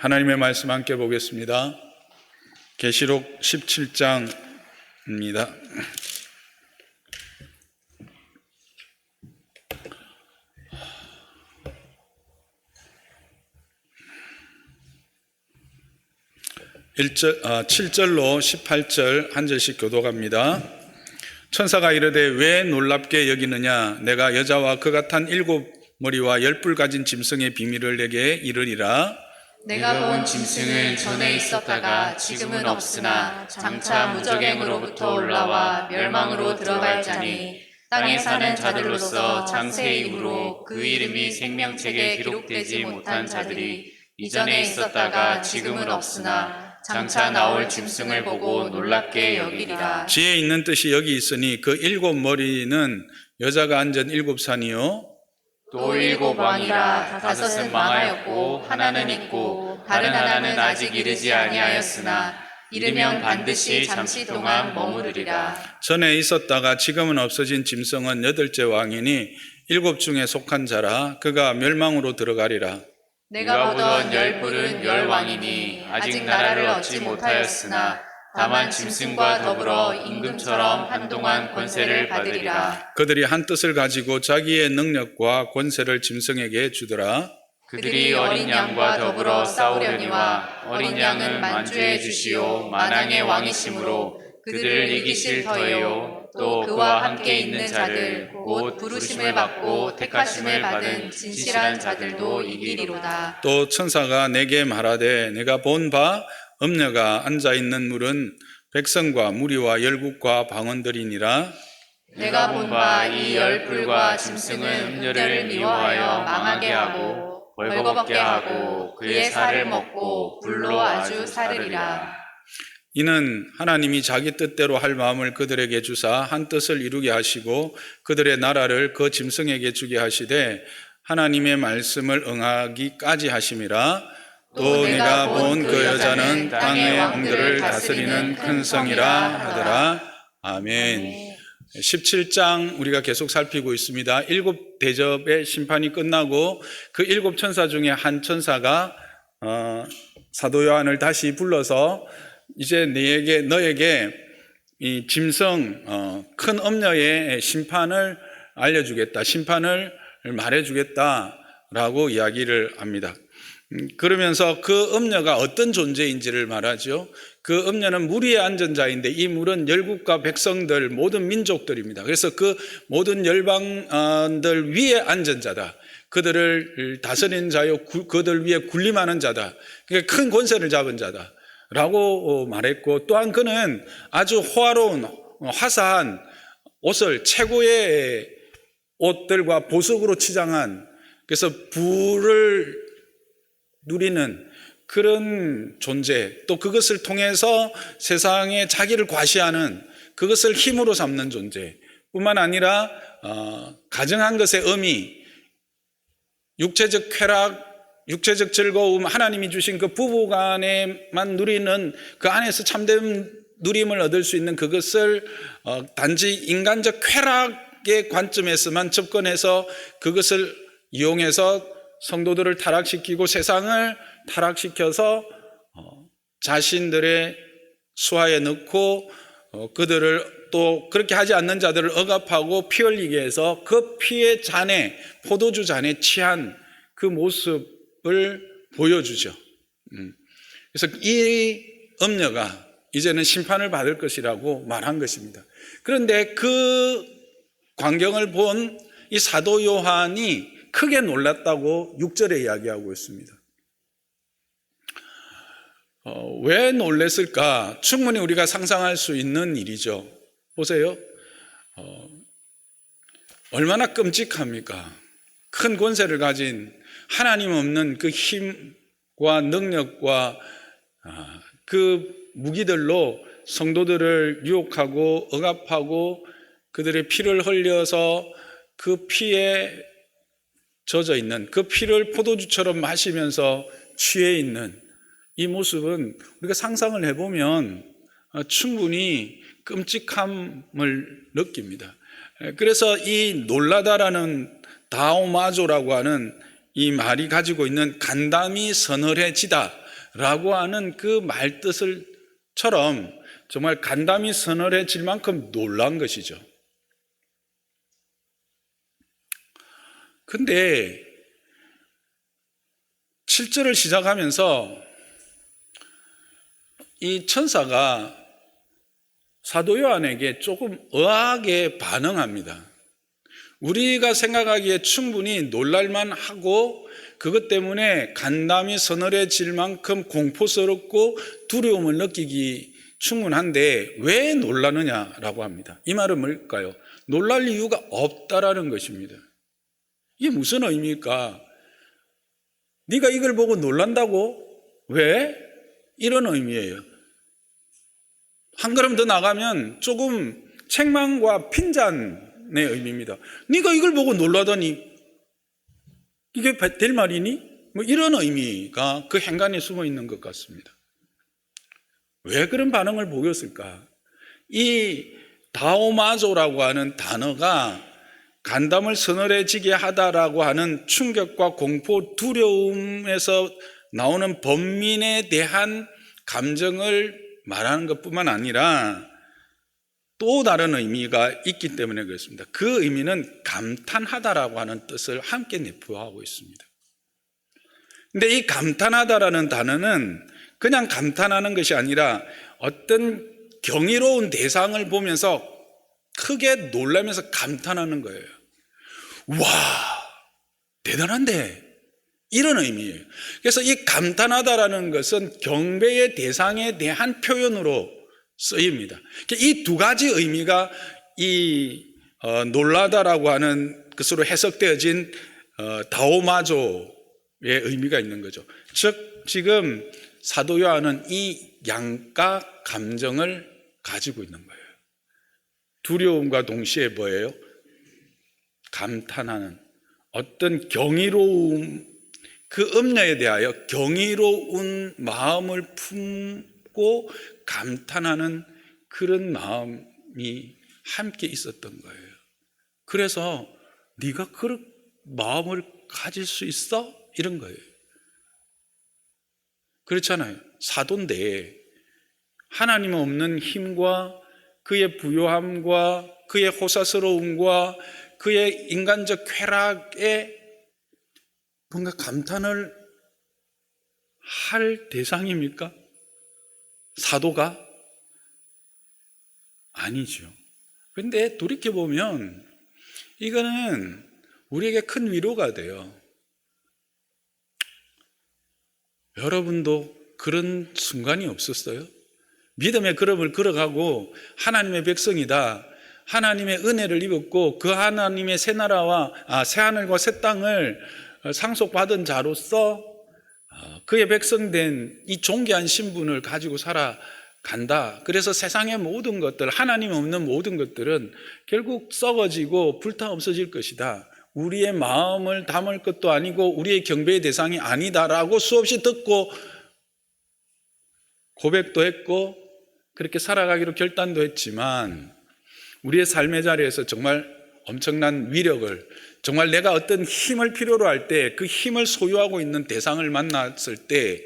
하나님의 말씀 함께 보겠습니다. 계시록 17장입니다. (7절로) 18절 한 절씩 교독합니다. 천사가 이르되 왜 놀랍게 여기느냐? 내가 여자와 그가 탄 7머리와 10뿔 가진 짐승의 비밀을 내게 이르리라. 내가 본 짐승은 전에 있었다가 지금은 없으나 장차 무적행으로부터 올라와 멸망으로 들어갈 자니 땅에 사는 자들로서 장세의 이후로 그 이름이 생명책에 기록되지 못한 자들이 이전에 있었다가 지금은 없으나 장차 나올 짐승을 보고 놀랍게 여기리라. 지혜 있는 뜻이 여기 있으니 그 7머리는 여자가 앉은 7산이요 또 7왕이라 5은 망하였고 하나는 있고 다른 하나는 아직 이르지 아니하였으나 이르면 반드시 잠시 동안 머무르리라. 전에 있었다가 지금은 없어진 짐승은 8째 왕이니 7 중에 속한 자라. 그가 멸망으로 들어가리라. 내가 보던 10뿔은 10왕이니 아직 나라를 얻지 못하였으나 다만 짐승과 더불어 임금처럼 한동안 권세를 받으리라. 그들이 한 뜻을 가지고 자기의 능력과 권세를 짐승에게 주더라. 그들이 어린 양과 더불어 싸우려니와 어린 양은 만주해 주시오 만왕의 왕이시므로 그들을 이기실 터이요 또 그와 함께 있는 자들 곧 부르심을 받고 택하심을 받은 진실한 자들도 이기리로다. 또 천사가 내게 말하되 내가 본 바 음녀가 앉아있는 물은 백성과 무리와 열국과 방언들이니라. 내가 본 바 이 10뿔과 짐승은 음녀를 미워하여 망하게 하고 벌거벗게 하고 그의 살을 먹고 불로 아주 사르리라. 이는 하나님이 자기 뜻대로 할 마음을 그들에게 주사 한 뜻을 이루게 하시고 그들의 나라를 그 짐승에게 주게 하시되 하나님의 말씀을 응하기까지 하심이라. 또 내가 본 그 여자는 땅의 왕들을 다스리는 큰 성이라 하더라. 아멘. 17장 우리가 계속 살피고 있습니다. 7 대접의 심판이 끝나고 그 7 천사 중에 한 천사가 사도 요한을 다시 불러서 이제 너에게 이 짐승 큰 음녀의 심판을 알려주겠다, 심판을 말해주겠다라고 이야기를 합니다. 그러면서 그 음녀가 어떤 존재인지를 말하죠. 그 음녀는 물 위에 앉은 자인데 이 물은 열국과 백성들 모든 민족들입니다. 그래서 그 모든 열방들 위에 앉은 자다. 그들을 다스리는 자요, 그들 위에 군림하는 자다. 그러니까 큰 권세를 잡은 자다 라고 말했고, 또한 그는 아주 호화로운 화사한 옷을 최고의 옷들과 보석으로 치장한, 그래서 부를 누리는 그런 존재, 또 그것을 통해서 세상에 자기를 과시하는, 그것을 힘으로 삼는 존재 뿐만 아니라 가정한 것의 의미, 육체적 쾌락, 육체적 즐거움, 하나님이 주신 그 부부간에만 누리는 그 안에서 참된 누림을 얻을 수 있는 그것을 단지 인간적 쾌락의 관점에서만 접근해서 그것을 이용해서 성도들을 타락시키고 세상을 타락시켜서 자신들의 수하에 넣고 그들을 또 그렇게 하지 않는 자들을 억압하고 피 흘리게 해서 그 피의 잔에, 포도주 잔에 취한 그 모습을 보여주죠. 그래서 이 음녀가 이제는 심판을 받을 것이라고 말한 것입니다. 그런데 그 광경을 본 이 사도 요한이 크게 놀랐다고 6절에 이야기하고 있습니다. 왜 놀랐을까? 충분히 우리가 상상할 수 있는 일이죠. 보세요. 얼마나 끔찍합니까? 큰 권세를 가진 하나님 없는 그 힘과 능력과 그 무기들로 성도들을 유혹하고 억압하고 그들의 피를 흘려서 그 피에 젖어 있는, 그 피를 포도주처럼 마시면서 취해 있는 이 모습은 우리가 상상을 해보면 충분히 끔찍함을 느낍니다. 그래서 이 놀라다라는 다오마조라고 하는 이 말이 가지고 있는 간담이 서늘해지다, 라고 하는 그 말뜻을처럼 정말 간담이 서늘해질 만큼 놀란 것이죠. 근데 7절을 시작하면서 이 천사가 사도 요한에게 조금 의아하게 반응합니다. 우리가 생각하기에 충분히 놀랄만 하고 그것 때문에 간담이 서늘해질 만큼 공포스럽고 두려움을 느끼기 충분한데 왜 놀라느냐라고 합니다. 이 말은 뭘까요? 놀랄 이유가 없다라는 것입니다. 이게 무슨 의미일까? 네가 이걸 보고 놀란다고? 왜? 이런 의미예요. 한 걸음 더 나가면 조금 책망과 핀잔의 의미입니다. 네가 이걸 보고 놀라더니 이게 될 말이니? 뭐 이런 의미가 그 행간에 숨어 있는 것 같습니다. 왜 그런 반응을 보였을까? 이 다오마조라고 하는 단어가 간담을 서늘해지게 하다라고 하는 충격과 공포, 두려움에서 나오는 번민에 대한 감정을 말하는 것뿐만 아니라 또 다른 의미가 있기 때문에 그렇습니다. 그 의미는 감탄하다라고 하는 뜻을 함께 내포하고 있습니다. 근데 이 감탄하다라는 단어는 그냥 감탄하는 것이 아니라 어떤 경이로운 대상을 보면서 크게 놀라면서 감탄하는 거예요. 와, 대단한데? 이런 의미예요. 그래서 이 감탄하다라는 것은 경배의 대상에 대한 표현으로 쓰입니다. 이 두 가지 의미가 이 놀라다라고 하는 것으로 해석되어진 다오마조의 의미가 있는 거죠. 즉 지금 사도 요한은 이 양가 감정을 가지고 있는 거예요. 두려움과 동시에 뭐예요? 감탄하는 어떤 경이로움, 그 음녀에 대하여 경이로운 마음을 품고 감탄하는 그런 마음이 함께 있었던 거예요. 그래서 네가 그런 마음을 가질 수 있어? 이런 거예요. 그렇잖아요. 사도인데 하나님 없는 힘과 그의 부요함과 그의 호사스러움과 그의 인간적 쾌락에 뭔가 감탄을 할 대상입니까? 사도가? 아니죠. 그런데 돌이켜보면 이거는 우리에게 큰 위로가 돼요. 여러분도 그런 순간이 없었어요? 믿음의 걸음을 걸어가고 하나님의 백성이다, 하나님의 은혜를 입었고 그 하나님의 새 나라와 새 하늘과 새 땅을 상속받은 자로서 그의 백성된 이 존귀한 신분을 가지고 살아간다. 그래서 세상의 모든 것들, 하나님 없는 모든 것들은 결국 썩어지고 불타 없어질 것이다. 우리의 마음을 담을 것도 아니고 우리의 경배의 대상이 아니다라고 수없이 듣고 고백도 했고 그렇게 살아가기로 결단도 했지만 우리의 삶의 자리에서 정말 엄청난 위력을, 정말 내가 어떤 힘을 필요로 할 때 그 힘을 소유하고 있는 대상을 만났을 때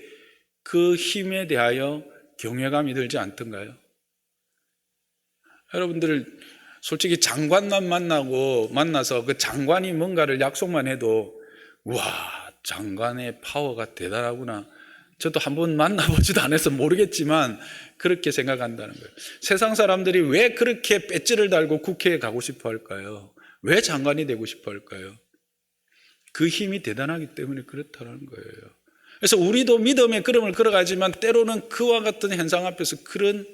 그 힘에 대하여 경외감이 들지 않던가요? 여러분들 솔직히 장관만 만나서 그 장관이 뭔가를 약속만 해도 와, 장관의 파워가 대단하구나. 저도 한번 만나보지도 않아서 모르겠지만 그렇게 생각한다는 거예요. 세상 사람들이 왜 그렇게 배지를 달고 국회에 가고 싶어 할까요? 왜 장관이 되고 싶어 할까요? 그 힘이 대단하기 때문에 그렇다는 거예요. 그래서 우리도 믿음의 걸음을 걸어가지만 때로는 그와 같은 현상 앞에서 그런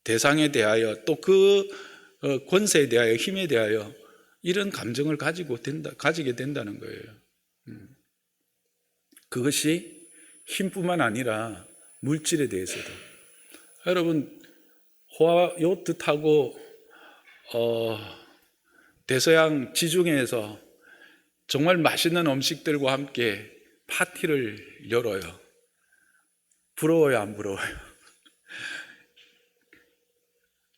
대상에 대하여 또 그 권세에 대하여 힘에 대하여 이런 감정을 가지게 된다는 거예요. 그것이 힘뿐만 아니라 물질에 대해서도. 여러분 호화 요트 타고 대서양 지중해에서 정말 맛있는 음식들과 함께 파티를 열어요. 부러워요, 안 부러워요?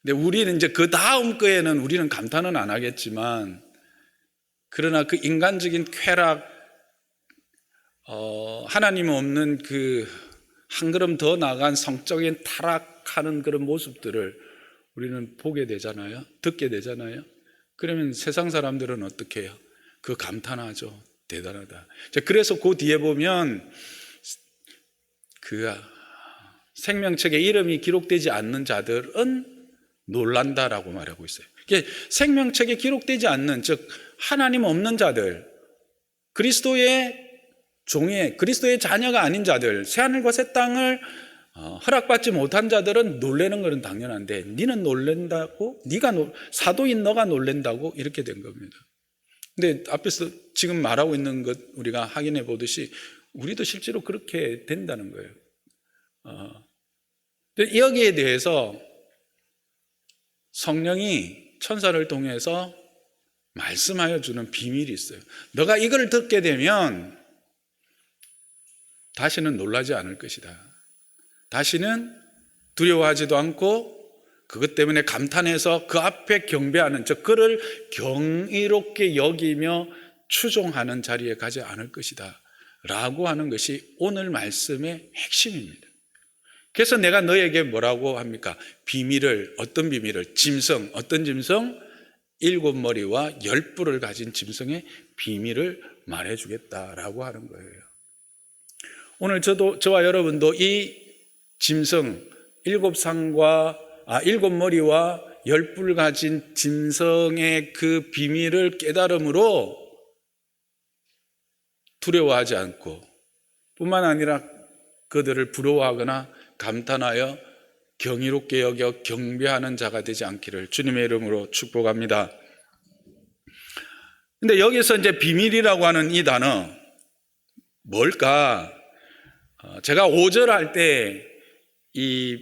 근데 우리는 이제 그 다음 거에는 우리는 감탄은 안 하겠지만, 그러나 그 인간적인 쾌락, 하나님 없는 그 한 걸음 더 나간 성적인 타락하는 그런 모습들을 우리는 보게 되잖아요. 듣게 되잖아요. 그러면 세상 사람들은 어떻게 해요? 그 감탄하죠. 대단하다. 그래서 그 뒤에 보면 그 생명책에 이름이 기록되지 않는 자들은 놀란다라고 말하고 있어요. 생명책에 기록되지 않는, 즉 하나님 없는 자들, 그리스도의 종의, 그리스도의 자녀가 아닌 자들, 새하늘과 새 땅을 허락받지 못한 자들은 놀라는 것은 당연한데, 니는 놀랜다고? 사도인 너가 놀랜다고? 이렇게 된 겁니다. 근데 앞에서 지금 말하고 있는 것 우리가 확인해 보듯이 우리도 실제로 그렇게 된다는 거예요. 여기에 대해서 성령이 천사를 통해서 말씀하여 주는 비밀이 있어요. 너가 이걸 듣게 되면 다시는 놀라지 않을 것이다. 다시는 두려워하지도 않고 그것 때문에 감탄해서 그 앞에 경배하는, 즉 그를 경이롭게 여기며 추종하는 자리에 가지 않을 것이다 라고 하는 것이 오늘 말씀의 핵심입니다. 그래서 내가 너에게 뭐라고 합니까? 비밀을, 어떤 비밀을? 짐승, 어떤 짐승? 7머리와 10뿔을 가진 짐승의 비밀을 말해주겠다라고 하는 거예요. 오늘 저와 여러분도 이 짐승, 7머리와 10뿔 가진 짐승의 그 비밀을 깨달음으로 두려워하지 않고 뿐만 아니라 그들을 부러워하거나 감탄하여 경이롭게 여겨 경배하는 자가 되지 않기를 주님의 이름으로 축복합니다. 근데 여기서 이제 비밀이라고 하는 이 단어 뭘까? 제가 5절 할 때 이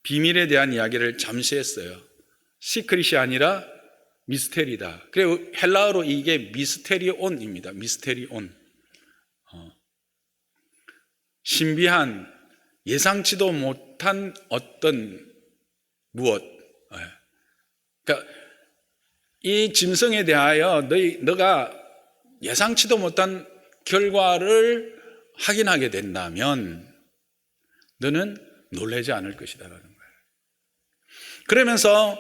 비밀에 대한 이야기를 잠시 했어요. 시크릿이 아니라 미스테리다. 그리고 헬라어로 이게 미스테리온입니다. 미스테리온. 신비한, 예상치도 못한 어떤 무엇. 그러니까 이 짐승에 대하여 너가 예상치도 못한 결과를 확인하게 된다면 너는 놀라지 않을 것이다라는 거예요. 그러면서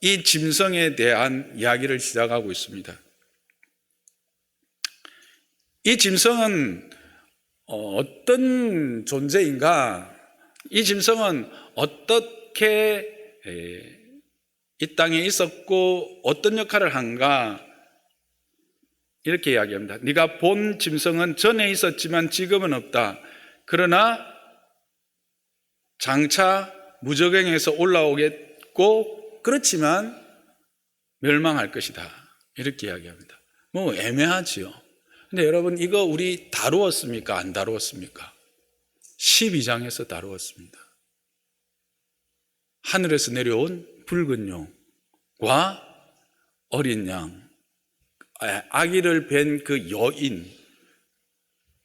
이 짐승에 대한 이야기를 시작하고 있습니다. 이 짐승은 어떤 존재인가? 이 짐승은 어떻게 이 땅에 있었고 어떤 역할을 한가? 이렇게 이야기합니다. 네가 본 짐승은 전에 있었지만 지금은 없다. 그러나 장차 무저갱에서 올라오겠고 그렇지만 멸망할 것이다. 이렇게 이야기합니다. 뭐 애매하지요. 근데 여러분 이거 우리 다루었습니까? 안 다루었습니까? 12장에서 다루었습니다. 하늘에서 내려온 붉은 용과 어린 양, 아기를 뵌 그 여인,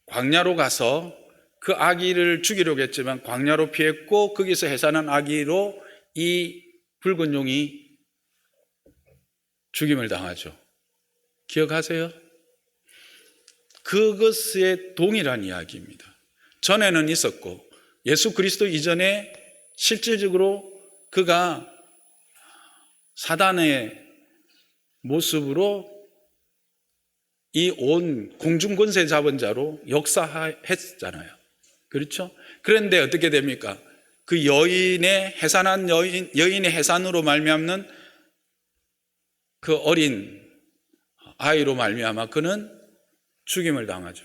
광야로 가서 그 아기를 죽이려고 했지만 광야로 피했고 거기서 해산한 아기로 이 붉은 용이 죽임을 당하죠. 기억하세요? 그것에 동일한 이야기입니다. 전에는 있었고 예수 그리스도 이전에 실질적으로 그가 사단의 모습으로 이 온 공중권세 잡은 자로 역사했잖아요. 그렇죠? 그런데 어떻게 됩니까? 그 여인의 해산한 여인의 해산으로 말미암는 그 어린 아이로 말미암아 그는 죽임을 당하죠.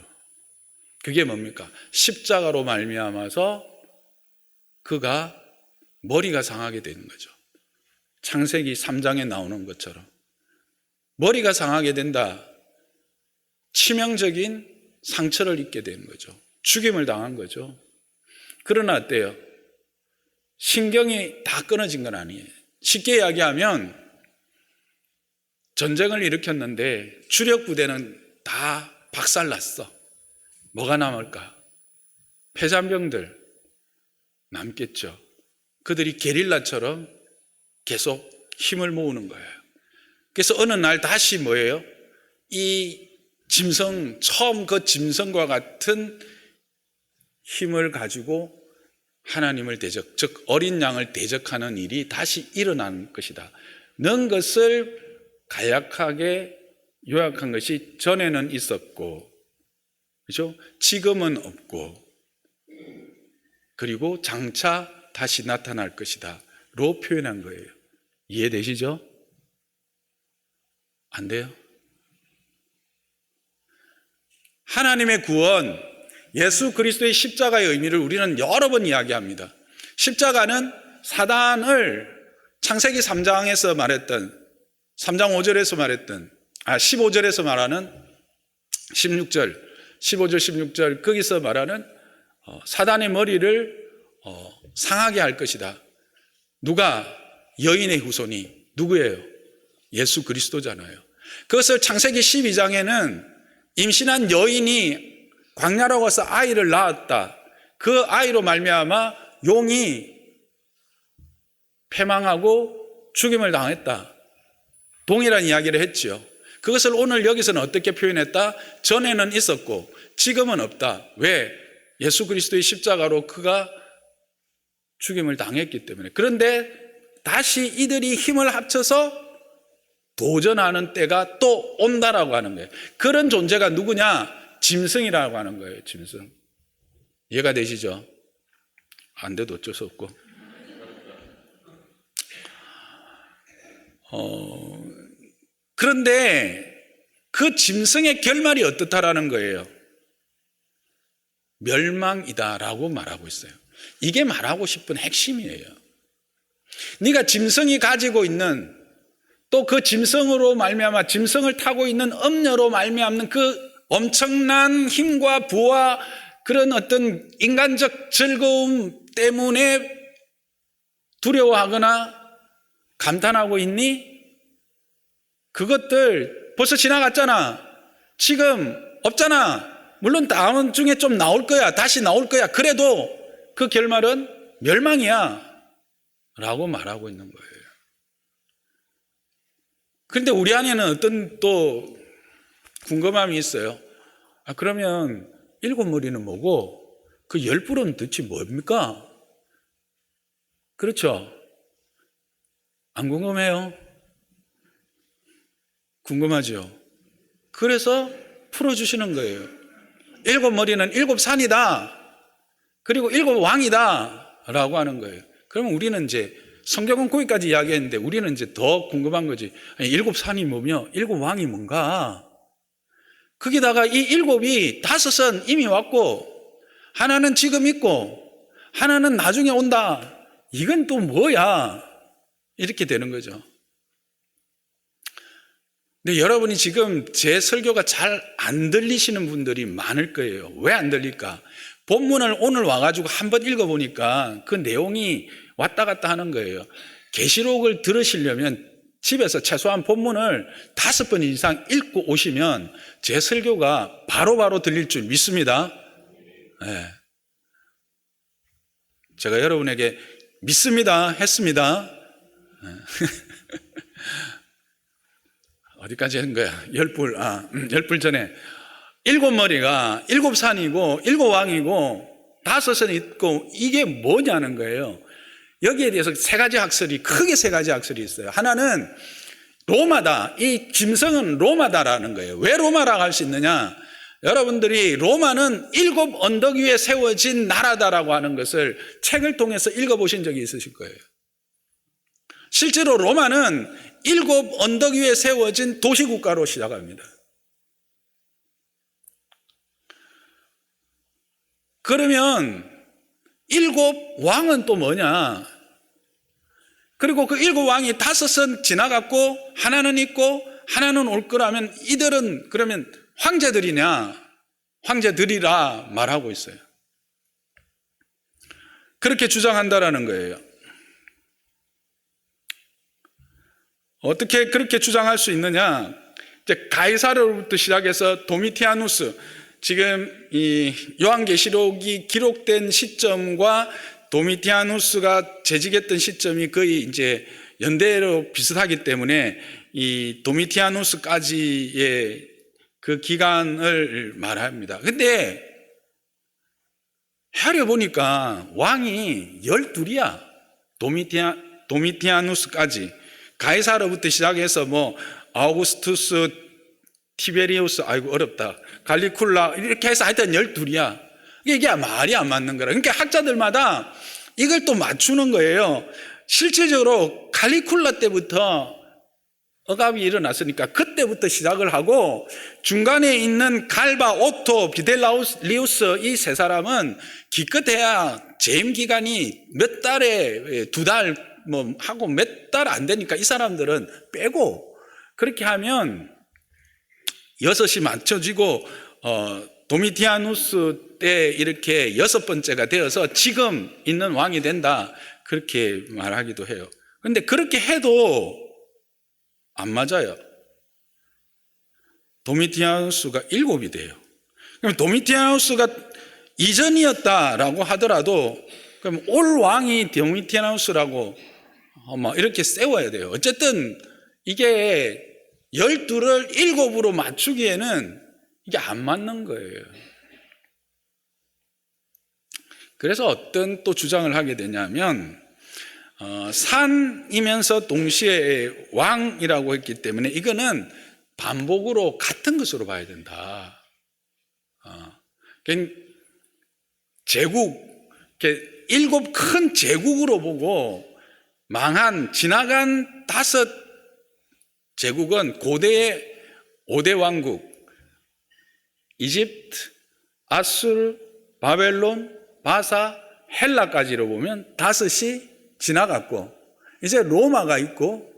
그게 뭡니까? 십자가로 말미암아서 그가 머리가 상하게 되는 거죠. 창세기 3장에 나오는 것처럼 머리가 상하게 된다. 치명적인 상처를 입게 되는 거죠. 죽임을 당한 거죠. 그러나 어때요? 신경이 다 끊어진 건 아니에요. 쉽게 이야기하면 전쟁을 일으켰는데 주력 부대는 다 박살났어. 뭐가 남을까? 패잔병들 남겠죠. 그들이 게릴라처럼 계속 힘을 모으는 거예요. 그래서 어느 날 다시 뭐예요? 이 처음 그 짐승과 같은 힘을 가지고 하나님을 즉 어린 양을 대적하는 일이 다시 일어난 것이다. 는 것을 간략하게 요약한 것이 전에는 있었고, 그죠? 지금은 없고, 그리고 장차 다시 나타날 것이다. 로 표현한 거예요. 이해되시죠? 안 돼요? 하나님의 구원, 예수 그리스도의 십자가의 의미를 우리는 여러 번 이야기합니다. 십자가는 사단을 창세기 3장에서 말했던 3장 5절에서 말했던 15절에서 말하는 16절 15절 16절 거기서 말하는 사단의 머리를 상하게 할 것이다. 누가? 여인의 후손이. 누구예요? 예수 그리스도잖아요. 그것을 창세기 12장에는 임신한 여인이 광야로 가서 아이를 낳았다. 그 아이로 말미암아 용이 패망하고 죽임을 당했다. 동일한 이야기를 했지요. 그것을 오늘 여기서는 어떻게 표현했다? 전에는 있었고 지금은 없다. 왜? 예수 그리스도의 십자가로 그가 죽임을 당했기 때문에. 그런데 다시 이들이 힘을 합쳐서 도전하는 때가 또 온다라고 하는 거예요. 그런 존재가 누구냐? 짐승이라고 하는 거예요. 짐승. 이해가 되시죠? 안 돼도 어쩔 수 없고. 그런데 그 짐승의 결말이 어떻다라는 거예요? 멸망이다라고 말하고 있어요. 이게 말하고 싶은 핵심이에요. 네가 짐승이 가지고 있는 또 그 짐승으로 말미암아 짐승을 타고 있는 음녀로 말미암는 그 엄청난 힘과 부와 그런 어떤 인간적 즐거움 때문에 두려워하거나 감탄하고 있니? 그것들 벌써 지나갔잖아. 지금 없잖아. 물론 다음 중에 좀 나올 거야. 다시 나올 거야. 그래도 그 결말은 멸망이야 라고 말하고 있는 거예요. 그런데 우리 안에는 어떤 또 궁금함이 있어요. 그러면 7머리는 뭐고 그 10뿔은 도대체 뭡니까? 그렇죠? 안 궁금해요? 궁금하죠? 그래서 풀어주시는 거예요. 7머리는 7산이다. 그리고 7왕이다. 라고 하는 거예요. 그러면 우리는 이제 성경은 거기까지 이야기했는데 우리는 이제 더 궁금한 거지. 7산이 뭐며 7왕이 뭔가? 거기다가 이 7이 5은 이미 왔고 하나는 지금 있고 하나는 나중에 온다. 이건 또 뭐야? 이렇게 되는 거죠. 근데 여러분이 지금 제 설교가 잘 안 들리시는 분들이 많을 거예요. 왜 안 들릴까? 본문을 오늘 와가지고 한번 읽어보니까 그 내용이 왔다 갔다 하는 거예요. 계시록을 들으시려면 집에서 최소한 본문을 5번 이상 읽고 오시면 제 설교가 바로바로 들릴 줄 믿습니다. 네. 제가 여러분에게 믿습니다 했습니다. 네. 어디까지 한 거야? 10뿔 전에 7머리가 7산이고 7왕이고 5은 있고 이게 뭐냐는 거예요. 여기에 대해서 크게 세 가지 학설이 있어요. 하나는 로마다. 이 짐승은 로마다라는 거예요. 왜 로마라고 할 수 있느냐? 여러분들이 로마는 7 언덕 위에 세워진 나라다라고 하는 것을 책을 통해서 읽어보신 적이 있으실 거예요. 실제로 로마는 7 언덕 위에 세워진 도시국가로 시작합니다. 그러면 7 왕은 또 뭐냐? 그리고 그 7 왕이 5은 지나갔고 하나는 있고 하나는 올 거라면 이들은 그러면 황제들이냐? 황제들이라 말하고 있어요. 그렇게 주장한다라는 거예요. 어떻게 그렇게 주장할 수 있느냐? 이제 가이사르로부터 시작해서 도미티아누스, 지금 이 요한계시록이 기록된 시점과 도미티아누스가 재직했던 시점이 거의 이제 연대로 비슷하기 때문에 이 도미티아누스까지의 그 기간을 말합니다. 근데 헤아려 보니까 왕이 12이야. 도미티아누스까지. 가이사르부터 시작해서 뭐 아우구스투스, 티베리우스, 아이고 어렵다, 갈리쿨라, 이렇게 해서 하여튼 12이야. 이게 말이 안 맞는 거라. 그러니까 학자들마다 이걸 또 맞추는 거예요. 실질적으로 갈리쿨라 때부터 억압이 일어났으니까 그때부터 시작을 하고, 중간에 있는 갈바, 오토, 비델라우리우스 이 세 사람은 기껏해야 재임 기간이 몇 달에 2달 뭐 하고 몇 달 안 되니까 이 사람들은 빼고, 그렇게 하면 6이 맞춰지고 도미티아누스 때 이렇게 6번째가 되어서 지금 있는 왕이 된다, 그렇게 말하기도 해요. 그런데 그렇게 해도 안 맞아요. 도미티아누스가 7이 돼요. 그럼 도미티아누스가 이전이었다라고 하더라도 그럼 올 왕이 도미티아누스라고 이렇게 세워야 돼요. 어쨌든 이게 12를 7으로 맞추기에는 이게 안 맞는 거예요. 그래서 어떤 또 주장을 하게 되냐면, 산이면서 동시에 왕이라고 했기 때문에 이거는 반복으로 같은 것으로 봐야 된다. 제국, 7 큰 제국으로 보고 망한, 지나간 5 제국은 고대의 5대 왕국, 이집트, 아수르, 바벨론, 바사, 헬라까지로 보면 5이 지나갔고, 이제 로마가 있고,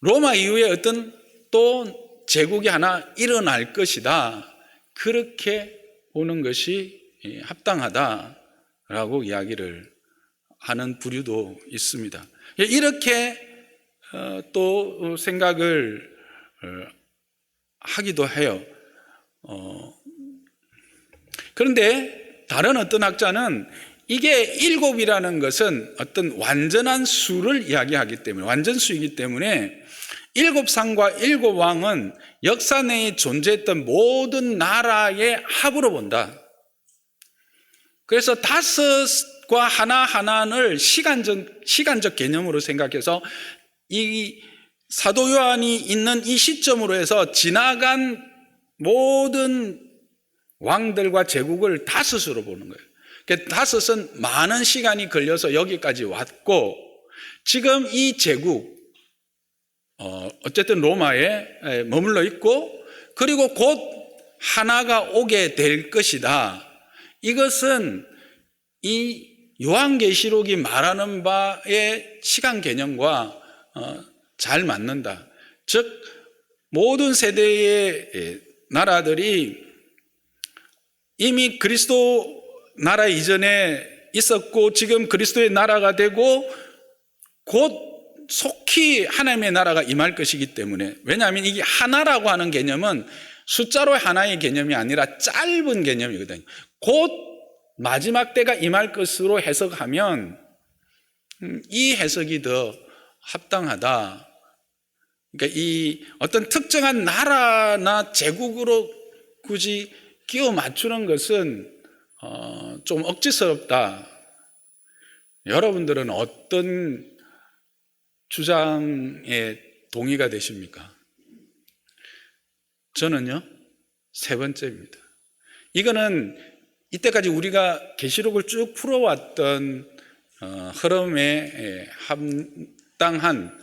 로마 이후에 어떤 또 제국이 하나 일어날 것이다, 그렇게 보는 것이 합당하다라고 이야기를 하는 부류도 있습니다. 이렇게 또 생각을 하기도 해요. 그런데 다른 어떤 학자는 이게 7이라는 것은 어떤 완전한 수를 이야기하기 때문에, 완전수이기 때문에 7상과 7왕은 역사 내에 존재했던 모든 나라의 합으로 본다. 그래서 5과 하나하나를 시간적 개념으로 생각해서 이 사도 요한이 있는 이 시점으로 해서 지나간 모든 왕들과 제국을 5으로 보는 거예요. 5은 많은 시간이 걸려서 여기까지 왔고, 지금 이 제국 어쨌든 로마에 머물러 있고, 그리고 곧 하나가 오게 될 것이다. 이것은 이 요한계시록이 말하는 바의 시간 개념과 잘 맞는다. 즉 모든 세대의 나라들이 이미 그리스도 나라 이전에 있었고, 지금 그리스도의 나라가 되고 곧 속히 하나님의 나라가 임할 것이기 때문에, 왜냐하면 이게 하나라고 하는 개념은 숫자로 하나의 개념이 아니라 짧은 개념이거든요. 곧 마지막 때가 임할 것으로 해석하면 이 해석이 더 합당하다. 그러니까 이 어떤 특정한 나라나 제국으로 굳이 끼워 맞추는 것은 좀 억지스럽다. 여러분들은 어떤 주장에 동의가 되십니까? 저는요, 3번째입니다. 이거는 이때까지 우리가 계시록을 쭉 풀어왔던 흐름에 합당한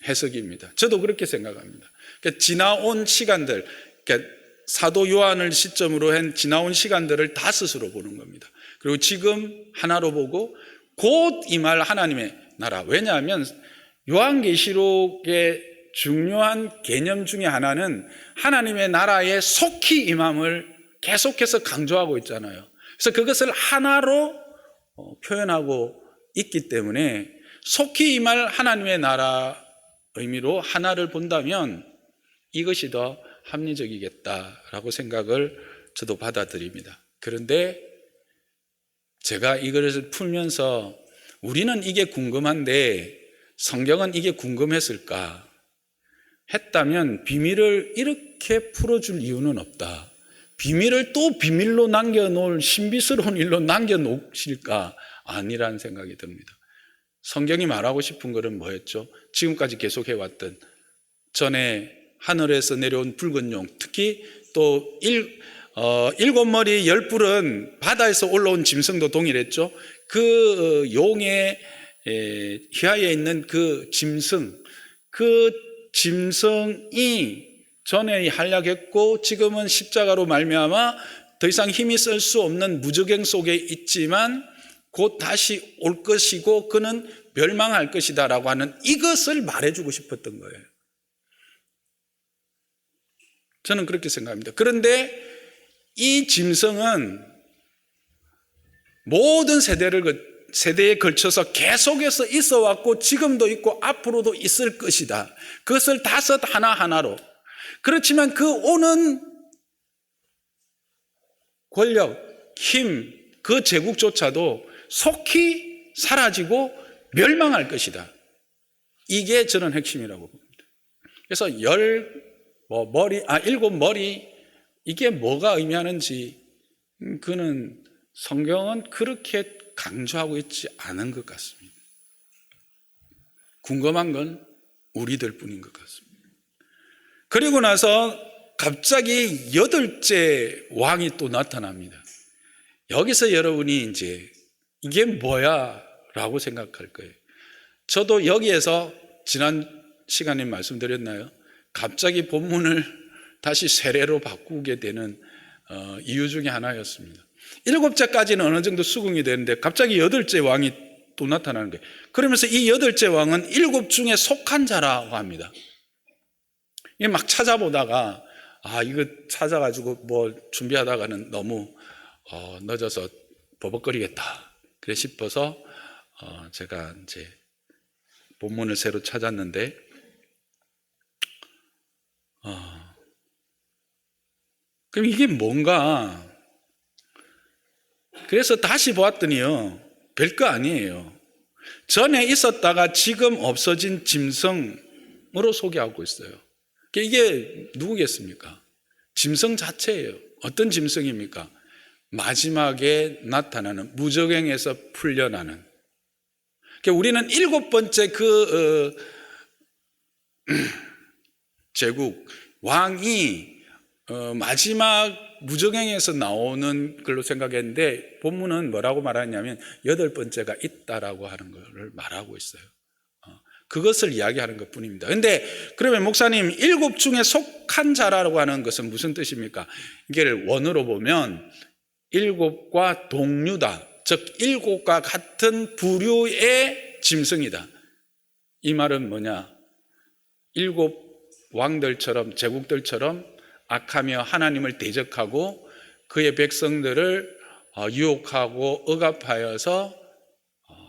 해석입니다. 저도 그렇게 생각합니다. 그러니까 지나온 시간들, 그러니까 사도 요한을 시점으로 한 지나온 시간들을 5으로 보는 겁니다. 그리고 지금 하나로 보고 곧 임할 하나님의 나라. 왜냐하면 요한계시록의 중요한 개념 중에 하나는 하나님의 나라에 속히 임함을 계속해서 강조하고 있잖아요. 그래서 그것을 하나로 표현하고 있기 때문에 속히 임할 하나님의 나라 의미로 하나를 본다면 이것이 더 합리적이겠다라고 생각을 저도 받아들입니다. 그런데 제가 이것을 풀면서 우리는 이게 궁금한데 성경은 이게 궁금했을까? 했다면 비밀을 이렇게 풀어줄 이유는 없다. 비밀을 또 비밀로 남겨놓을 신비스러운 일로 남겨놓으실까? 아니라는 생각이 듭니다. 성경이 말하고 싶은 것은 뭐였죠? 지금까지 계속해왔던 전에 하늘에서 내려온 붉은 용, 특히 또 일곱 머리 열 뿔은 바다에서 올라온 짐승도 동일했죠. 그 용의 휘하에 있는 그 짐승이 전에 한약했고 지금은 십자가로 말미암아 더 이상 힘이 쓸 수 없는 무저갱 속에 있지만 곧 다시 올 것이고 그는 멸망할 것이다라고 하는 이것을 말해주고 싶었던 거예요. 저는 그렇게 생각합니다. 그런데 이 짐승은 모든 세대에 걸쳐서 계속해서 있어 왔고 지금도 있고 앞으로도 있을 것이다. 그것을 다섯 하나하나로. 그렇지만 그 오는 권력, 힘, 그 제국조차도 속히 사라지고 멸망할 것이다. 이게 저는 핵심이라고 봅니다. 그래서 일곱 머리, 이게 뭐가 의미하는지, 그는 성경은 그렇게 강조하고 있지 않은 것 같습니다. 궁금한 건 우리들 뿐인 것 같습니다. 그리고 나서 갑자기 8째 왕이 또 나타납니다. 여기서 여러분이 이제 이게 뭐야? 라고 생각할 거예요. 저도 여기에서 지난 시간에 말씀드렸나요? 갑자기 본문을 다시 세례로 바꾸게 되는 이유 중에 하나였습니다. 7제까지는 어느 정도 수긍이 되는데 갑자기 8째 왕이 또 나타나는 거예요. 그러면서 이 8째 왕은 7 중에 속한 자라고 합니다. 이게 막 찾아보다가 이거 찾아가지고 뭐 준비하다가는 너무 늦어서 버벅거리겠다 그래 싶어서 제가 이제 본문을 새로 찾았는데 그럼 이게 뭔가? 그래서 다시 보았더니요, 별거 아니에요. 전에 있었다가 지금 없어진 짐승으로 소개하고 있어요. 이게 누구겠습니까? 짐승 자체예요. 어떤 짐승입니까? 마지막에 나타나는 무저갱에서 풀려나는. 우리는 7번째 제국 왕이 마지막 무저갱에서 나오는 걸로 생각했는데 본문은 뭐라고 말하냐면 8번째가 있다라고 하는 것을 말하고 있어요. 그것을 이야기하는 것 뿐입니다. 그런데 그러면 목사님 7 중에 속한 자라고 하는 것은 무슨 뜻입니까? 이게 원어로 보면 7과 동류다. 즉 7과 같은 부류의 짐승이다. 이 말은 뭐냐? 7 왕들처럼 제국들처럼 악하며 하나님을 대적하고 그의 백성들을 유혹하고 억압하여서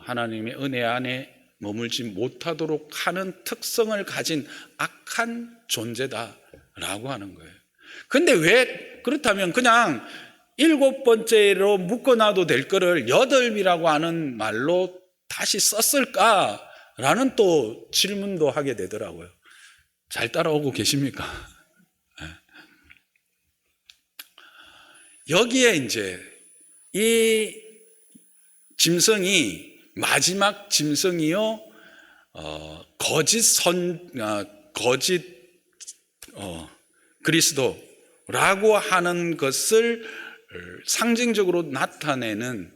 하나님의 은혜 안에 머물지 못하도록 하는 특성을 가진 악한 존재다라고 하는 거예요. 근데 왜 그렇다면 그냥 7번째로 묶어놔도 될 거를 8이라고 하는 말로 다시 썼을까라는 또 질문도 하게 되더라고요. 잘 따라오고 계십니까? 여기에 이제 이 짐승이 마지막 짐승이요, 거짓 그리스도라고 하는 것을 상징적으로 나타내는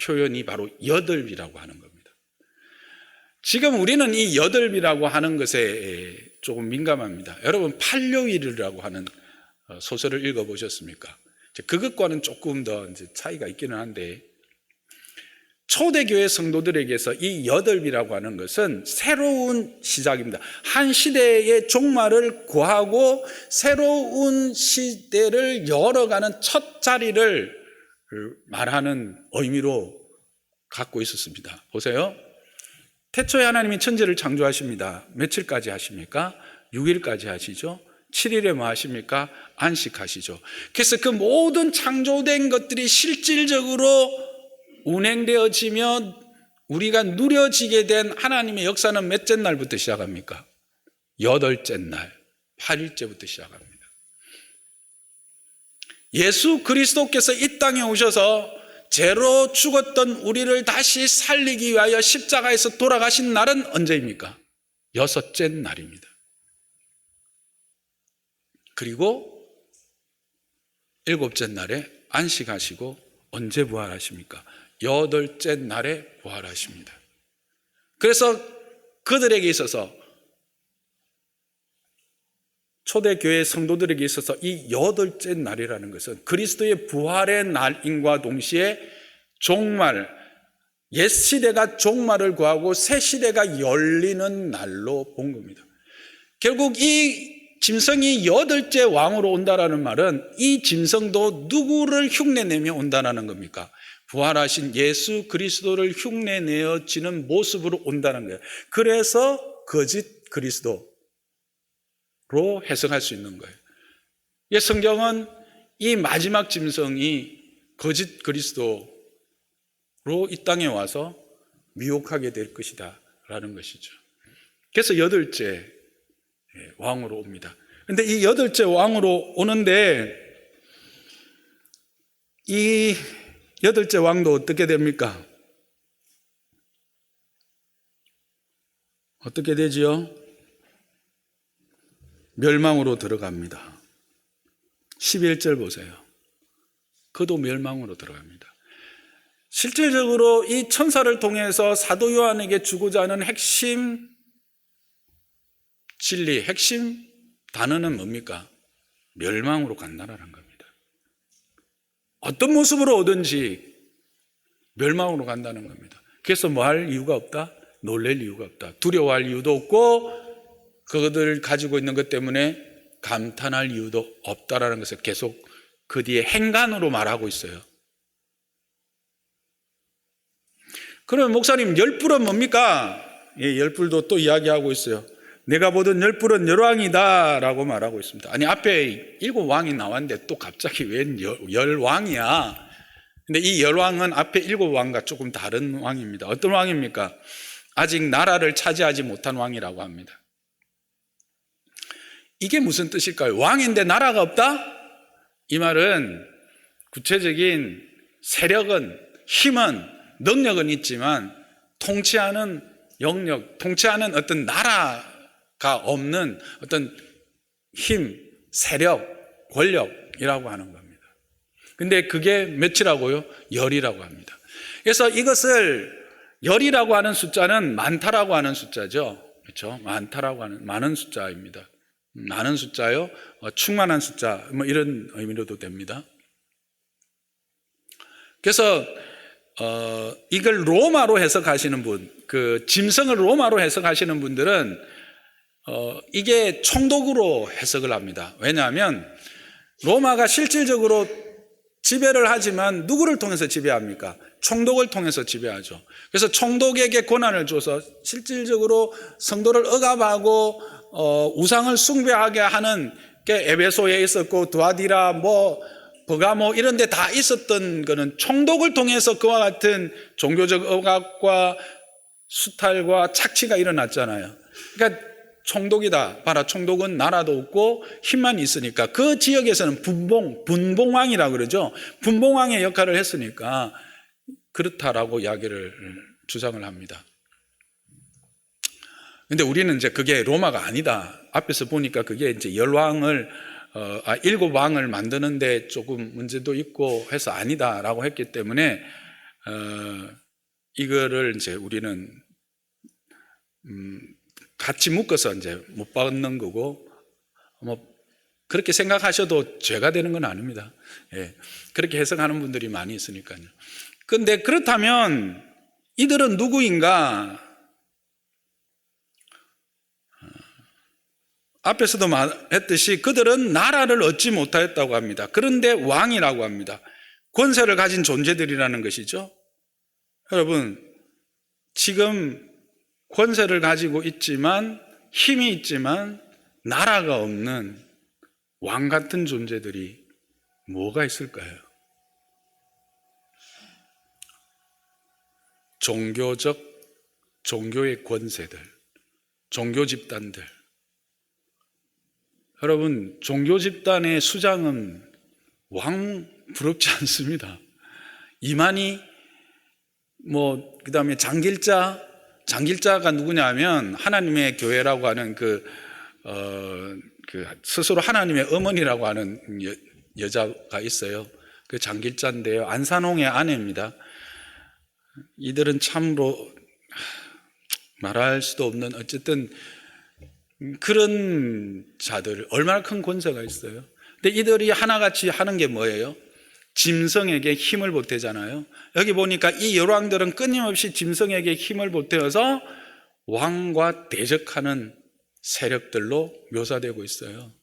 표현이 바로 8이라고 하는 겁니다. 지금 우리는 이 8이라고 하는 것에 조금 민감합니다. 여러분 팔요일이라고 하는 소설을 읽어보셨습니까? 그것과는 조금 더 이제 차이가 있기는 한데 초대교회 성도들에게서 이 8이라고 하는 것은 새로운 시작입니다. 한 시대의 종말을 구하고 새로운 시대를 열어가는 첫 자리를 말하는 의미로 갖고 있었습니다. 보세요. 태초에 하나님이 천지를 창조하십니다. 며칠까지 하십니까? 6일까지 하시죠. 7일에 뭐 하십니까? 안식하시죠. 그래서 그 모든 창조된 것들이 실질적으로 운행되어지며 우리가 누려지게 된 하나님의 역사는 몇째 날부터 시작합니까? 8째 날 8일째부터 시작합니다. 예수 그리스도께서 이 땅에 오셔서 죄로 죽었던 우리를 다시 살리기 위하여 십자가에서 돌아가신 날은 언제입니까? 6째 날입니다. 그리고 7째 날에 안식하시고 언제 부활하십니까? 8째 날에 부활하십니다. 그래서 그들에게 있어서, 초대교회 성도들에게 있어서 이 8째 날이라는 것은 그리스도의 부활의 날임과 동시에 종말, 옛 시대가 종말을 구하고 새 시대가 열리는 날로 본 겁니다. 결국 이 짐승이 8째 왕으로 온다라는 말은 이 짐승도 누구를 흉내내며 온다는 겁니까? 부활하신 예수 그리스도를 흉내내어지는 모습으로 온다는 거예요. 그래서 거짓 그리스도로 해석할 수 있는 거예요. 성경은 이 마지막 짐승이 거짓 그리스도로 이 땅에 와서 미혹하게 될 것이다 라는 것이죠. 그래서 8째 왕으로 옵니다. 그런데 이 8째 왕으로 오는데 이 8째 왕도 어떻게 됩니까? 어떻게 되지요? 멸망으로 들어갑니다. 11절 보세요. 그도 멸망으로 들어갑니다. 실질적으로 이 천사를 통해서 사도 요한에게 주고자 하는 핵심 진리, 핵심 단어는 뭡니까? 멸망으로 간다라는 겁니다. 어떤 모습으로 오든지 멸망으로 간다는 겁니다. 그래서 뭐 할 이유가 없다? 놀랄 이유가 없다. 두려워할 이유도 없고 그것을 가지고 있는 것 때문에 감탄할 이유도 없다라는 것을 계속 그 뒤에 행간으로 말하고 있어요. 그러면 목사님, 열불은 뭡니까? 열불도 또 이야기하고 있어요. 내가 보던 열불은 열왕이다 라고 말하고 있습니다. 아니, 앞에 7왕이 나왔는데 또 갑자기 웬 열왕이야? 근데 이 열왕은 앞에 7왕과 조금 다른 왕입니다. 어떤 왕입니까? 아직 나라를 차지하지 못한 왕이라고 합니다. 이게 무슨 뜻일까요? 왕인데 나라가 없다? 이 말은 구체적인 세력은, 힘은, 능력은 있지만 통치하는 영역, 통치하는 어떤 나라가 없는 어떤 힘, 세력, 권력이라고 하는 겁니다. 근데 그게 몇이라고요? 열이라고 합니다. 그래서 이것을 열이라고 하는 숫자는 많다라고 하는 숫자죠. 그렇죠? 많다라고 하는, 많은 숫자입니다. 많은 숫자요, 충만한 숫자, 뭐 이런 의미로도 됩니다. 그래서 이걸 로마로 해석하시는 분, 그 짐승을 로마로 해석하시는 분들은 이게 총독으로 해석을 합니다. 왜냐하면 로마가 실질적으로 지배를 하지만 누구를 통해서 지배합니까? 총독을 통해서 지배하죠. 그래서 총독에게 권한을 줘서 실질적으로 성도를 억압하고 우상을 숭배하게 하는 게 에베소에 있었고 두아디라 버가모 이런 데 다 있었던 거는 총독을 통해서 그와 같은 종교적 억압과 수탈과 착취가 일어났잖아요. 그러니까 총독이다. 봐라, 총독은 나라도 없고 힘만 있으니까 그 지역에서는 분봉왕이라고 그러죠. 분봉왕의 역할을 했으니까 그렇다라고 이야기를 주장을 합니다. 근데 우리는 이제 그게 로마가 아니다. 앞에서 보니까 그게 이제 7왕을 만드는데 조금 문제도 있고 해서 아니다라고 했기 때문에 이거를 이제 우리는 같이 묶어서 이제 못 받는 거고, 뭐 그렇게 생각하셔도 죄가 되는 건 아닙니다. 예, 그렇게 해석하는 분들이 많이 있으니까요. 그런데 그렇다면 이들은 누구인가? 앞에서도 말했듯이 그들은 나라를 얻지 못하였다고 합니다. 그런데 왕이라고 합니다. 권세를 가진 존재들이라는 것이죠. 여러분, 지금 권세를 가지고 있지만, 힘이 있지만 나라가 없는 왕 같은 존재들이 뭐가 있을까요? 종교의 권세들, 종교 집단들, 여러분, 종교 집단의 수장은 왕 부럽지 않습니다. 이만희, 그다음에 장길자가 누구냐면 하나님의 교회라고 하는 스스로 하나님의 어머니라고 하는 여자가 있어요. 그 장길자인데요. 안산홍의 아내입니다. 이들은 참으로 말할 수도 없는 어쨌든 그런 자들, 얼마나 큰 권세가 있어요. 근데 이들이 하나같이 하는 게 뭐예요? 짐승에게 힘을 보태잖아요. 여기 보니까 이 열왕들은 끊임없이 짐승에게 힘을 보태어서 왕과 대적하는 세력들로 묘사되고 있어요.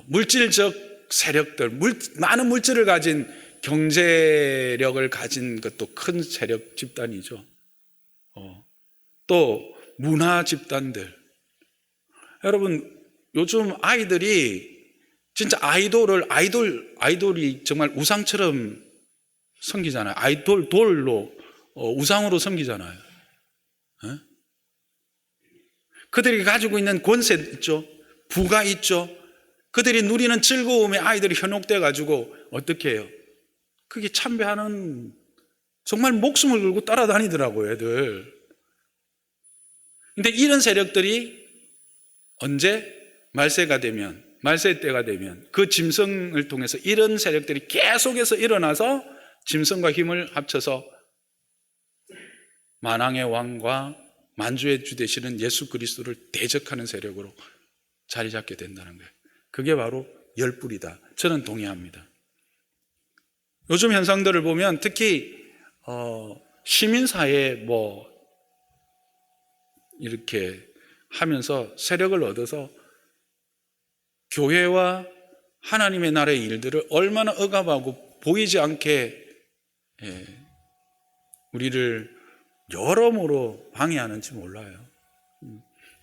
물질적 세력들, 많은 물질을 가진 경제력을 가진 것도 큰 세력 집단이죠. 또 문화 집단들. 여러분, 요즘 아이들이 진짜 아이돌이 정말 우상처럼 섬기잖아요. 돌로 우상으로 섬기잖아요. 그들이 가지고 있는 권세 있죠. 부가 있죠. 그들이 누리는 즐거움에 아이들이 현혹돼 가지고 어떻게 해요? 그게 참배하는, 정말 목숨을 걸고 따라다니더라고요, 애들. 근데 이런 세력들이 언제 말세 때가 되면 그 짐승을 통해서 이런 세력들이 계속해서 일어나서 짐승과 힘을 합쳐서 만왕의 왕과 만주의 주 되시는 예수 그리스도를 대적하는 세력으로 자리 잡게 된다는 거예요. 그게 바로 열불이다. 저는 동의합니다. 요즘 현상들을 보면 특히 시민사회에 이렇게 하면서 세력을 얻어서 교회와 하나님의 나라의 일들을 얼마나 억압하고 보이지 않게 우리를 여러모로 방해하는지 몰라요.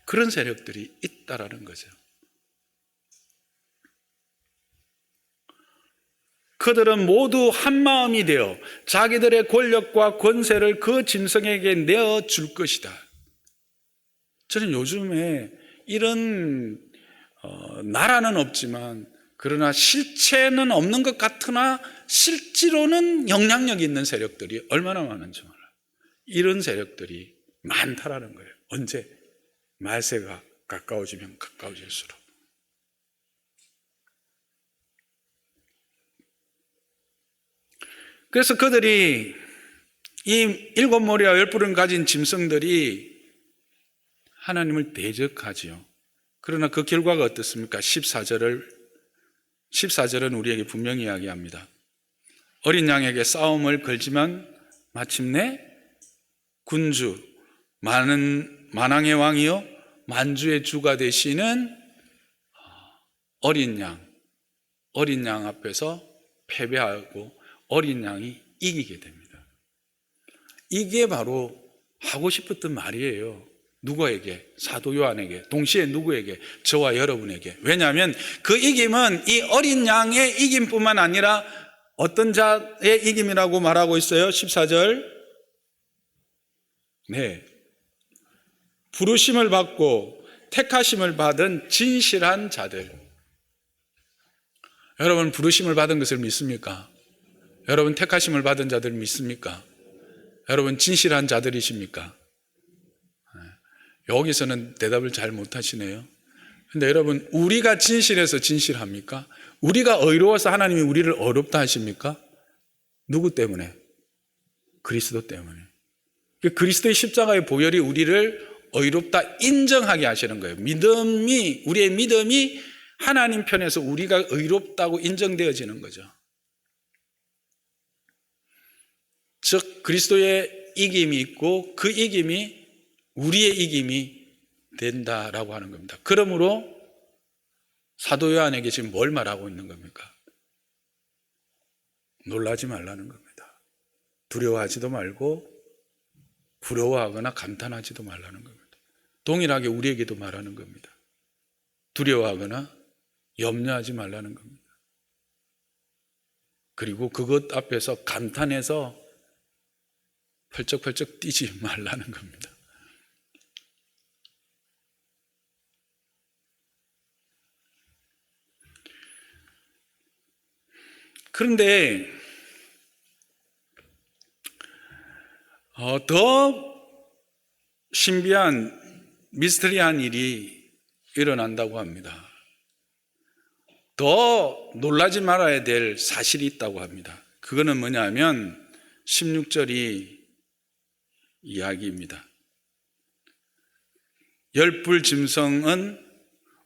그런 세력들이 있다라는 거죠. 그들은 모두 한마음이 되어 자기들의 권력과 권세를 그 짐승에게 내어줄 것이다. 저는 요즘에 이런 나라는 없지만 그러나 실체는 없는 것 같으나 실제로는 영향력이 있는 세력들이 얼마나 많은지 몰라요. 이런 세력들이 많다라는 거예요. 언제? 말세가 가까워지면 가까워질수록. 그래서 그들이 이 일곱 머리와 열 뿔을 가진 짐승들이 하나님을 대적하지요. 그러나 그 결과가 어떻습니까? 14절은 우리에게 분명히 이야기합니다. 어린 양에게 싸움을 걸지만 마침내 군주, 만왕의 왕이요 만주의 주가 되시는 어린 양 앞에서 패배하고 어린 양이 이기게 됩니다. 이게 바로 하고 싶었던 말이에요. 누구에게? 사도 요한에게, 동시에 누구에게? 저와 여러분에게. 왜냐하면 그 이김은 이 어린 양의 이김뿐만 아니라 어떤 자의 이김이라고 말하고 있어요. 14절. 네. 부르심을 받고 택하심을 받은 진실한 자들. 여러분, 부르심을 받은 것을 믿습니까? 여러분, 택하심을 받은 자들 믿습니까? 여러분, 진실한 자들이십니까? 여기서는 대답을 잘 못하시네요. 근데 여러분, 우리가 진실해서 진실합니까? 우리가 의로워서 하나님이 우리를 어렵다 하십니까? 누구 때문에? 그리스도 때문에. 그리스도의 십자가의 보혈이 우리를 의롭다 인정하게 하시는 거예요. 우리의 믿음이 하나님 편에서 우리가 의롭다고 인정되어지는 거죠. 즉 그리스도의 이김이 있고 그 이김이 우리의 이김이 된다라고 하는 겁니다. 그러므로 사도 요한에게 지금 뭘 말하고 있는 겁니까? 놀라지 말라는 겁니다. 두려워하지도 말고 부러워하거나 감탄하지도 말라는 겁니다. 동일하게 우리에게도 말하는 겁니다. 두려워하거나 염려하지 말라는 겁니다. 그리고 그것 앞에서 감탄해서 펄쩍펄쩍 뛰지 말라는 겁니다. 그런데 더 신비한 미스터리한 일이 일어난다고 합니다. 더 놀라지 말아야 될 사실이 있다고 합니다. 그거는 뭐냐면 16절이 이야기입니다. 열불 짐승은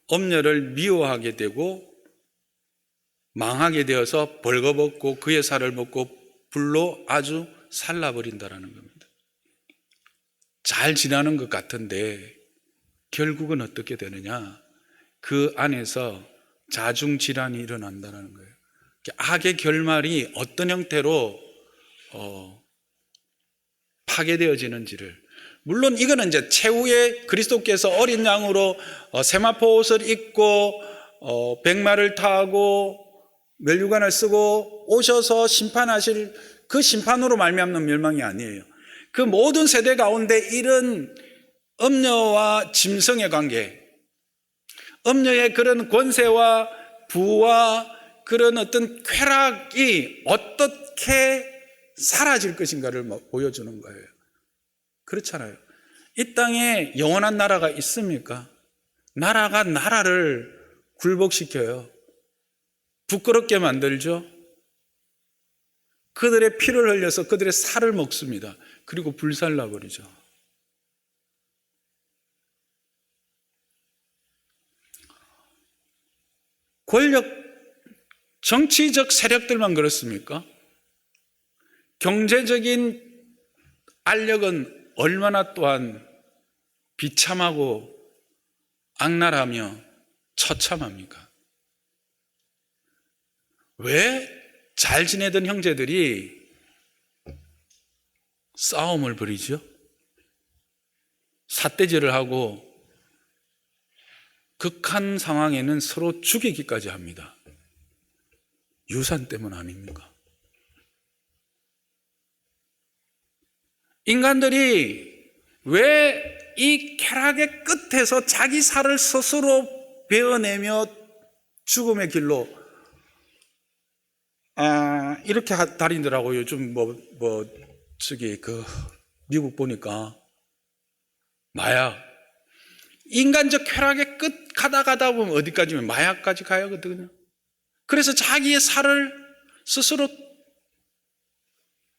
엄녀를 미워하게 되고 망하게 되어서 벌거벗고 그의 살을 먹고 불로 아주 살라버린다라는 겁니다. 잘 지나는 것 같은데 결국은 어떻게 되느냐? 그 안에서 자중질환이 일어난다는 거예요. 악의 결말이 어떤 형태로 파괴되어지는지를, 물론 이거는 이제 최후에 그리스도께서 어린 양으로 세마포 옷을 입고 백마를 타고 면류관을 쓰고 오셔서 심판하실 그 심판으로 말미암는 멸망이 아니에요. 그 모든 세대 가운데 이런 엄녀와 짐승의 관계, 엄녀의 그런 권세와 부와 그런 어떤 쾌락이 어떻게 사라질 것인가를 보여주는 거예요. 그렇잖아요. 이 땅에 영원한 나라가 있습니까? 나라가 나라를 굴복시켜요. 부끄럽게 만들죠. 그들의 피를 흘려서 그들의 살을 먹습니다. 그리고 불살라버리죠. 권력, 정치적 세력들만 그렇습니까? 경제적인 알력은 얼마나 또한 비참하고 악랄하며 처참합니까? 왜 잘 지내던 형제들이 싸움을 벌이죠? 삿대질을 하고 극한 상황에는 서로 죽이기까지 합니다. 유산 때문 아닙니까? 인간들이 왜 이 쾌락의 끝에서 자기 살을 스스로 베어내며 죽음의 길로 이렇게 다니더라고요. 요즘 미국 보니까 마약, 인간적 쾌락의 끝 가다 보면 어디까지면 마약까지 가야거든요. 그래서 자기의 살을 스스로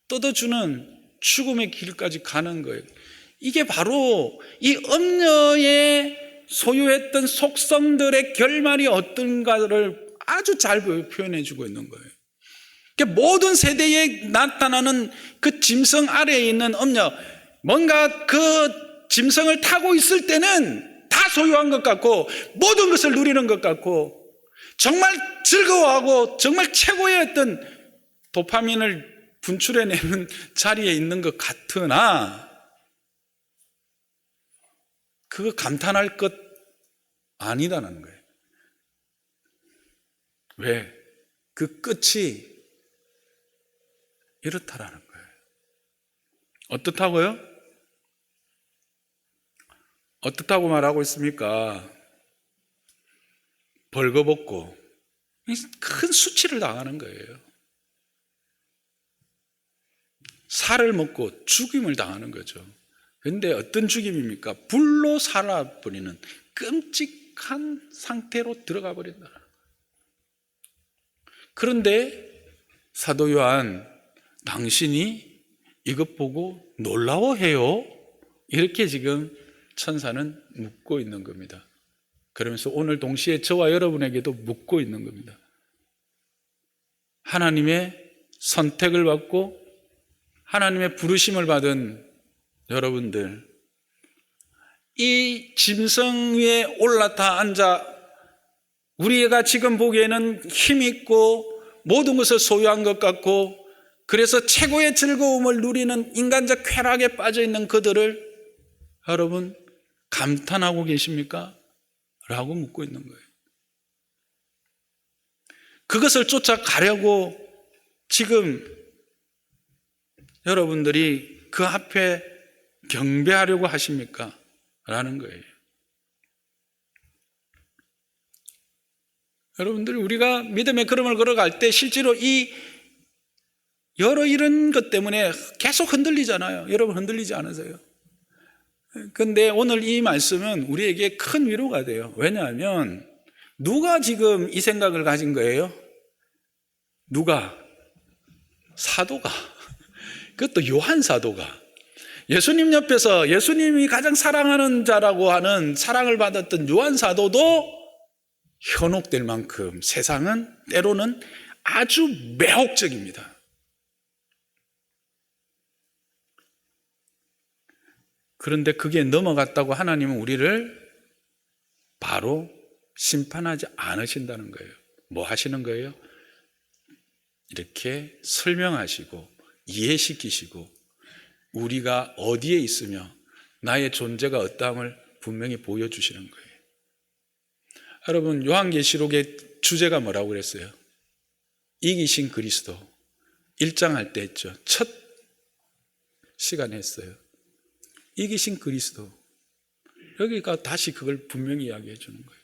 뜯어주는 죽음의 길까지 가는 거예요. 이게 바로 이 엄녀의 소유했던 속성들의 결말이 어떤가를 아주 잘 표현해 주고 있는 거예요. 모든 세대에 나타나는 그 짐승 아래에 있는 엄녀, 뭔가 그 짐승을 타고 있을 때는 다 소유한 것 같고 모든 것을 누리는 것 같고 정말 즐거워하고 정말 최고의 어떤 도파민을 분출해내는 자리에 있는 것 같으나 그거 감탄할 것 아니다는 거예요. 왜? 그 끝이 이렇다라는 거예요. 어떻다고요? 어떻다고 말하고 있습니까? 벌거벗고 큰 수치를 당하는 거예요. 살을 먹고 죽임을 당하는 거죠. 그런데 어떤 죽임입니까? 불로 살아버리는 끔찍한 상태로 들어가 버린다. 그런데 사도 요한, 당신이 이것 보고 놀라워해요? 이렇게 지금 천사는 묻고 있는 겁니다. 그러면서 오늘 동시에 저와 여러분에게도 묻고 있는 겁니다. 하나님의 선택을 받고 하나님의 부르심을 받은 여러분들, 이 짐승 위에 올라타 앉아 우리가 지금 보기에는 힘있고 모든 것을 소유한 것 같고 그래서 최고의 즐거움을 누리는 인간적 쾌락에 빠져 있는 그들을 여러분 감탄하고 계십니까? 라고 묻고 있는 거예요. 그것을 쫓아가려고 지금 여러분들이 그 앞에 경배하려고 하십니까? 라는 거예요. 여러분들, 우리가 믿음의 걸음을 걸어갈 때 실제로 이 여러 이런 것 때문에 계속 흔들리잖아요. 여러분 흔들리지 않으세요? 근데 오늘 이 말씀은 우리에게 큰 위로가 돼요. 왜냐하면 누가 지금 이 생각을 가진 거예요? 누가? 사도가. 그것도 요한 사도가. 예수님 옆에서 예수님이 가장 사랑하는 자라고 하는 사랑을 받았던 요한 사도도 현혹될 만큼 세상은 때로는 아주 매혹적입니다. 그런데 그게 넘어갔다고 하나님은 우리를 바로 심판하지 않으신다는 거예요. 뭐 하시는 거예요? 이렇게 설명하시고 이해시키시고 우리가 어디에 있으며 나의 존재가 어떠함을 분명히 보여주시는 거예요. 여러분, 요한계시록의 주제가 뭐라고 그랬어요? 이기신 그리스도. 1장 할 때 했죠. 첫 시간에 했어요. 이기신 그리스도. 여기가 다시 그걸 분명히 이야기해 주는 거예요.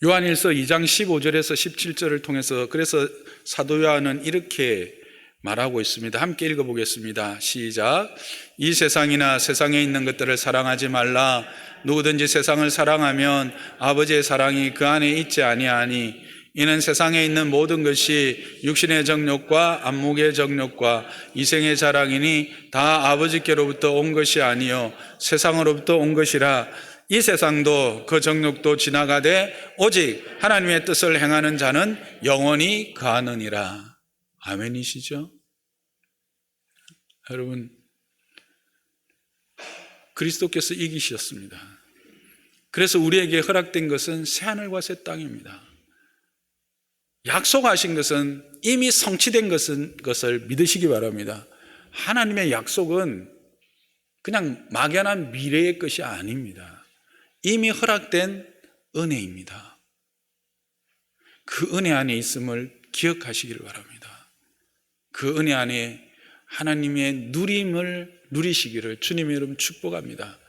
요한일서 2장 15절에서 17절을 통해서 그래서 사도 요한은 이렇게 말하고 있습니다. 함께 읽어보겠습니다. 시작. 이 세상이나 세상에 있는 것들을 사랑하지 말라. 누구든지 세상을 사랑하면 아버지의 사랑이 그 안에 있지 아니하니 이는 세상에 있는 모든 것이 육신의 정욕과 안목의 정욕과 이생의 자랑이니 다 아버지께로부터 온 것이 아니요 세상으로부터 온 것이라. 이 세상도 그 정욕도 지나가되 오직 하나님의 뜻을 행하는 자는 영원히 거하느니라. 아멘이시죠? 여러분, 그리스도께서 이기셨습니다. 그래서 우리에게 허락된 것은 새하늘과 새 땅입니다. 약속하신 것은 이미 성취된 것을 믿으시기 바랍니다. 하나님의 약속은 그냥 막연한 미래의 것이 아닙니다. 이미 허락된 은혜입니다. 그 은혜 안에 있음을 기억하시기를 바랍니다. 그 은혜 안에 하나님의 누림을 누리시기를 주님의 이름 축복합니다.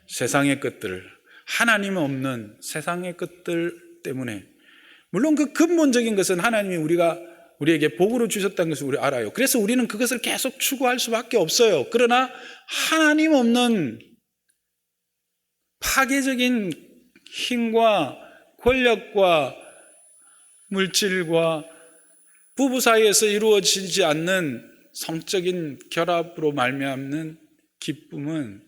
세상의 것들, 하나님 없는 세상의 것들 때문에, 물론 그 근본적인 것은 하나님이 우리에게 복으로 주셨다는 것을 우리 알아요. 그래서 우리는 그것을 계속 추구할 수밖에 없어요. 그러나 하나님 없는 파괴적인 힘과 권력과 물질과 부부 사이에서 이루어지지 않는 성적인 결합으로 말미암는 기쁨은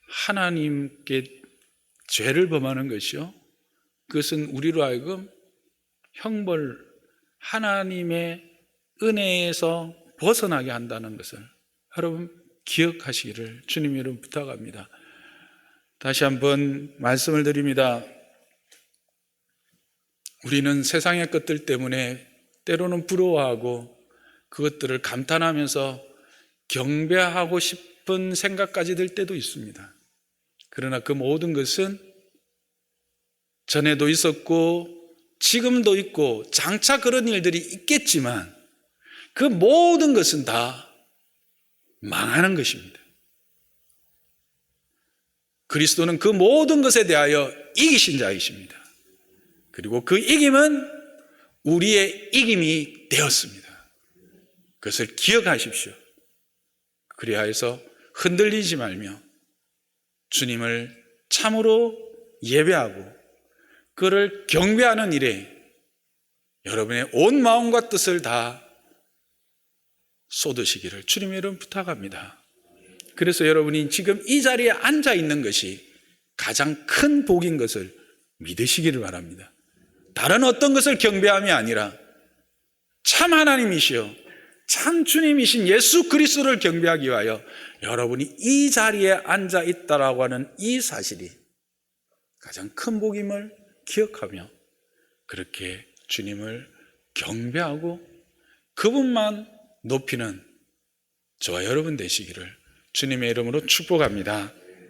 하나님께 죄를 범하는 것이요, 그것은 우리로 하여금 형벌, 하나님의 은혜에서 벗어나게 한다는 것을 여러분 기억하시기를 주님의 이름 부탁합니다. 다시 한번 말씀을 드립니다. 우리는 세상의 것들 때문에 때로는 부러워하고 그것들을 감탄하면서 경배하고 싶은 생각까지 들 때도 있습니다. 그러나 그 모든 것은 전에도 있었고 지금도 있고 장차 그런 일들이 있겠지만 그 모든 것은 다 망하는 것입니다. 그리스도는 그 모든 것에 대하여 이기신 자이십니다. 그리고 그 이김은 우리의 이김이 되었습니다. 그것을 기억하십시오. 그리하여서 흔들리지 말며 주님을 참으로 예배하고 그를 경배하는 일에 여러분의 온 마음과 뜻을 다 쏟으시기를 주님의 이름 부탁합니다. 그래서 여러분이 지금 이 자리에 앉아 있는 것이 가장 큰 복인 것을 믿으시기를 바랍니다. 다른 어떤 것을 경배함이 아니라 참 하나님이시여 참 주님이신 예수 그리스도를 경배하기 위하여 여러분이 이 자리에 앉아 있다라고 하는 이 사실이 가장 큰 복임을 기억하며 그렇게 주님을 경배하고 그분만 높이는 저와 여러분 되시기를 주님의 이름으로 축복합니다.